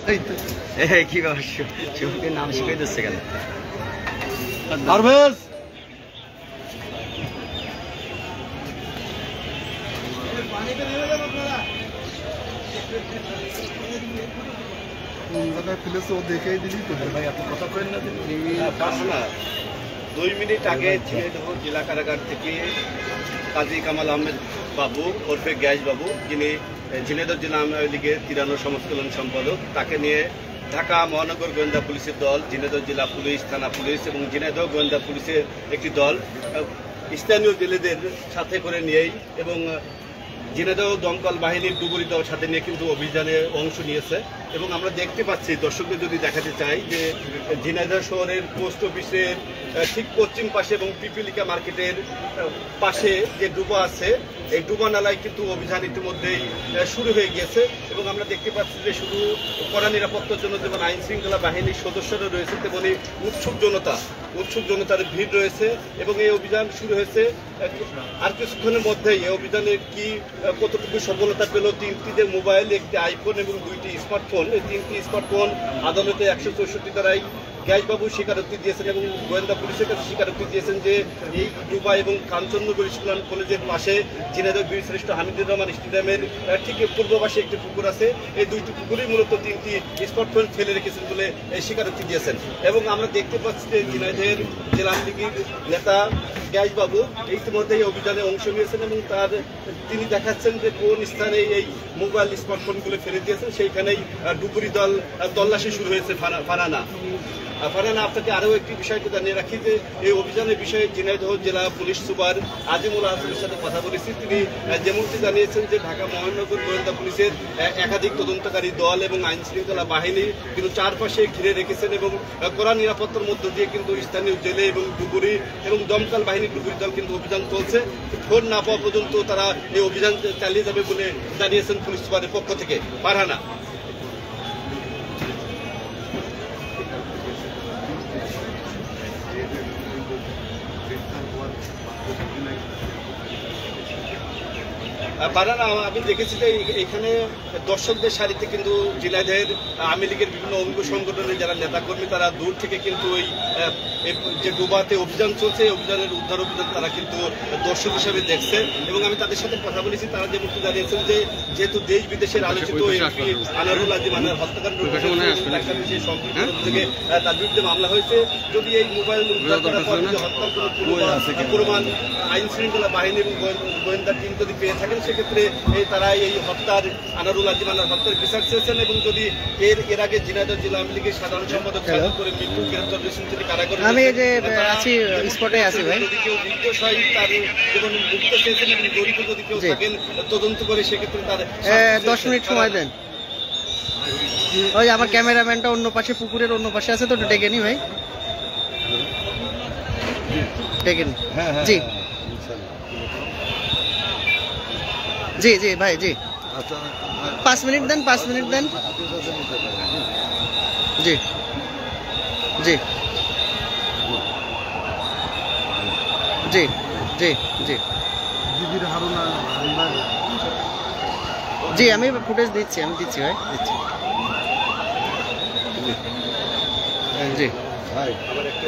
কি ব্যাপার, শুভকে নাম শিখাই দিচ্ছে কেন? পারভেজ দেখেই দিলি তো ভাই, এত কথা করেন না। 2 মিনিট আগে ঝিনাইদহ জেলা কারাগার থেকে কাজী কামাল আহমেদ বাবু ওরফে গ্যাস বাবু, যিনি ঝিনাইদহ জেলা আওয়ামী লীগের 93 সংস্করণ সম্পাদক, তাকে নিয়ে ঢাকা মহানগর গোয়েন্দা পুলিশের দল, ঝিনাইদহ জেলা পুলিশ, থানা পুলিশ এবং ঝিনাইদহ গোয়েন্দা পুলিশের একটি দল স্থানীয় জেলেদের সাথে করে নিয়েই এবং ঝিনাইদহ দমকল বাহিনীর ডুবুরি দল সাথে নিয়ে কিন্তু অভিযানে অংশ নিয়েছে। এবং আমরা দেখতে পাচ্ছি, দর্শকদের যদি দেখাতে চাই, যে ঝিনাইদহ শহরের পোস্ট অফিসের ঠিক পশ্চিম পাশে এবং পিপিলিকা মার্কেটের পাশে যে ডুবা আছে, এই ডুবা নালায় কিন্তু অভিযান ইতিমধ্যেই শুরু হয়ে গিয়েছে। এবং আমরা দেখতে পাচ্ছি যে শুধু কড়া নিরাপত্তার জন্য যেমন আইন শৃঙ্খলা বাহিনীর সদস্যরা রয়েছে, তেমনি উৎসুক জনতার ভিড় রয়েছে। এবং এই অভিযান শুরু হয়েছে আর কিছুক্ষণের মধ্যেই। এই অভিযানের কি কতটুকু সফলতা পেল, 3টি যে মোবাইল, একটি আইফোন এবং 2টি স্মার্টফোন, এই 3টি স্মার্টফোন আদালতে 164 ধারায় গ্যাসবাবু স্বীকারোক্তি দিয়েছেন এবং গোয়েন্দা পুলিশের কাছে স্বীকারোক্তি দিয়েছেন যে এই ডুবা এবং কাঞ্চননগর স্কুল কলেজের পাশে ঝিনাইদহ বীরশ্রেষ্ঠ হামিদুর রহমান স্টেডিয়ামের ঠিক পূর্ব পাশে একটি পুকুর আছে। এই 2টি পুকুরেই মূলত 3টি স্মার্টফোন ফেলে রেখেছেন বলে স্বীকারোক্তি দিয়েছেন। এবং আমরা দেখতে পাচ্ছি যে ঝিনাইদহের জেলা আওয়ামী লীগের নেতা গ্যাসবাবু ইতিমধ্যে এই অভিযানে অংশ নিয়েছেন এবং তিনি দেখাচ্ছেন যে কোন স্থানে এই মোবাইল স্মার্টফোনগুলো ফেলে দিয়েছেন, সেইখানেই ডুবুরি দল তল্লাশি শুরু হয়েছে। ফারহানা, আপনাকে আরও একটি বিষয়কে জানিয়ে রাখি যে এই অভিযানের বিষয়ে ঝিনাইদহ জেলা পুলিশ সুপার আজিমুল হাসানের সাথে কথা বলেছি। তিনি যেমনটি জানিয়েছেন যে ঢাকা মহানগর গোয়েন্দা পুলিশের একাধিক তদন্তকারী দল এবং আইন শৃঙ্খলা বাহিনী কিন্তু চারপাশে ঘিরে রেখেছেন এবং কড়া নিরাপত্তার মধ্য দিয়ে কিন্তু স্থানীয় জেলে এবং ডুবুরি এবং দমকল বাহিনীর ডুবুরি দল কিন্তু অভিযান চলছে। খোঁজ না পাওয়া পর্যন্ত তারা এই অভিযান চালিয়ে যাবে বলে জানিয়েছেন পুলিশ সুপারের পক্ষ থেকে। ফারহানা, আমি দেখেছি যে এখানে দর্শকদের সারিতে কিন্তু ঝিনাইদহের আওয়ামী লীগের বিভিন্ন অঙ্গ সংগঠনের যারা নেতাকর্মী, তারা দূর থেকে কিন্তু ওই যে ডুবাতে অভিযান চলছে, এই অভিযানের উদ্ধার অভিযান তারা কিন্তু দর্শক হিসেবে দেখছে। এবং আমি তাদের সাথে কথা বলেছি, তারা যেমন জানিয়েছেন যে যেহেতু দেশ বিদেশের আলোচিত এমপি আনারুল আজিম আনার হত্যাকাণ্ড থেকে তার বিরুদ্ধে মামলা হয়েছে, যদি এই মোবাইল উদ্ধার করার পর হত্যার প্রমাণ আইন শৃঙ্খলা বাহিনী এবং গোয়েন্দা টিম যদি পেয়ে থাকেন, সেক্ষেত্রে তারা এই হত্যার আনারুল আজিম আনার হত্যার বিচার চেয়েছেন। এবং যদি এর আগে ঝিনাইদহ জেলা আওয়ামী লীগের সাধারণ সম্পাদক করে মৃত্যু গ্রেফতার করেছেন, তিনি কারাগারে যদি কেউ নির্দোষ হয়, তার যেমন মুক্ত চেয়েছেন এবং জড়িত যদি কেউ থাকেন তদন্ত করে, সেক্ষেত্রে তার 10 মিনিট সময় দেন। ওই আমার ক্যামেরাম্যানটা অন্য পাশে, পুকুরের অন্য পাশে আছে, তো ডেকে নি ভাই, ডেকে নি। জি জি জি ভাই, জি 5 মিনিট দেন, 5 মিনিট দেন। জি জি জি জি জি জি আমি ফুটেজ দিচ্ছি, আমি দিচ্ছি ভাই, দিচ্ছি। জি ভাই, আমার একটা